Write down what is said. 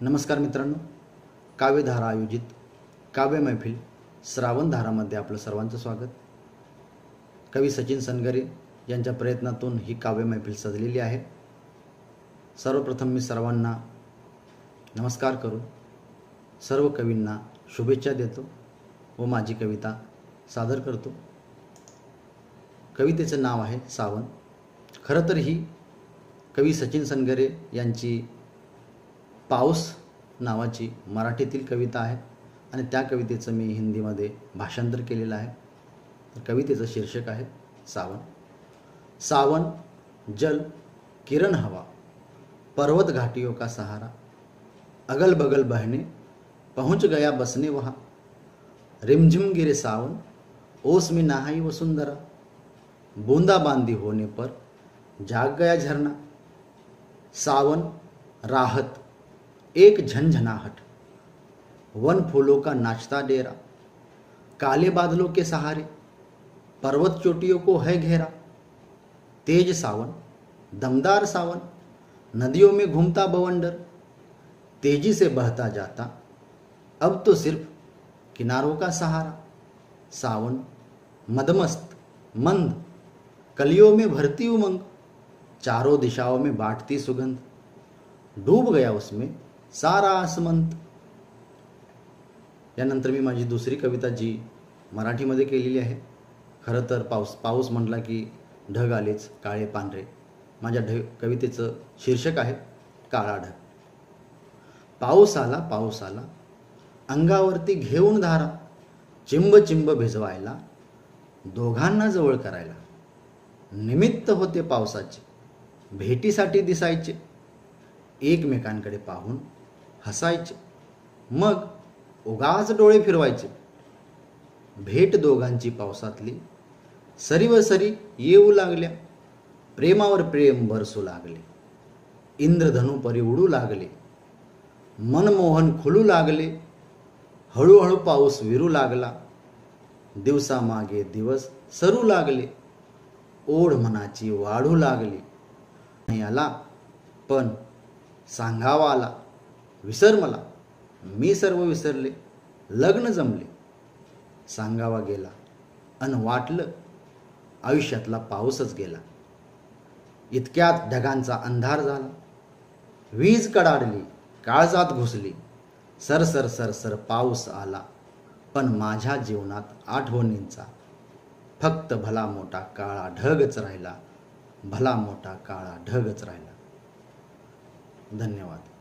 नमस्कार मित्रांनो, काव्यधारा आयोजित काव्य मैफिल श्रावणधारामध्ये आपलं सर्वांचं स्वागत। कवी सचिन सनगरे यांच्या प्रयत्नातून ही काव्य मैफिल सजलेली आहे। सर्वप्रथम मी सर्वांना नमस्कार करून सर्व कवींना शुभेच्छा देतो व माझी कविता सादर करतो। कवितेचं नाव आहे सावन। खरं तर ही कवी सचिन सनगरे यांची पाऊस नावाची मराठीतील कविता आहे आणि त्या कवितेचं मी हिंदीमध्ये भाषांतर केलेलं आहे। तर कवितेचं शीर्षक आहे सावन। सावन जल किरण हवा, पर्वत घाटियों का सहारा, अगल बगल बहने पहुँच गया बसने वहाँ, रिमझिम गिरे सावन ओस में नहाई वसुंधरा, बूंदा बांदी होने पर जाग गया झरना। सावन राहत एक झंझनाहट, वन फूलों का नाचता डेरा, काले बादलों के सहारे पर्वत चोटियों को है घेरा। तेज सावन दमदार सावन, नदियों में घूमता बवंडर, तेजी से बहता जाता अब तो सिर्फ किनारों का सहारा। सावन मदमस्त मंद, कलियों में भरती उमंग, चारों दिशाओं में बांटती सुगंध, डूब गया उसमें सारा आसमंत। यानंतर मी माझी दुसरी कविता जी मराठीमध्ये केलेली आहे। खरं तर पाऊस म्हटला की ढग आलेच काळे पांढरे। माझ्या कवितेचं शीर्षक आहे काळा ढग। पाऊस आला अंगावरती घेऊन धारा, चिंब चिंब भिजवायला, दोघांना जवळ करायला। निमित्त होते पावसाचे, भेटीसाठी दिसायचे, एकमेकांकडे पाहून हसायचे, मग उगाच डोळे फिरवायचे। भेट दोघांची पावसातली, सरी व सरी येऊ लागल्या, प्रेमावर प्रेम बरसू लागले, इंद्रधनु परी उडू लागले, मनमोहन खुलू लागले, हळूहळू पाऊस विरू लागला, दिवसामागे दिवस सरू लागले, ओढ मनाची वाढू लागली। नाही आला पण सांगावा आला, विसर मला मी सर्व विसरले, लग्न जमले, सांगावा गेला अन वाटलं आयुष्यातला पाऊसच गेला। इतक्यात ढगांचा अंधार झाला, वीज कडाडली, काळजात घुसली, सर सर सर सर पाऊस आला, पण माझ्या जीवनात आठवणींचा फक्त भला मोठा काळा ढगच राहिला, भला मोठा काळा ढगच राहिला। धन्यवाद।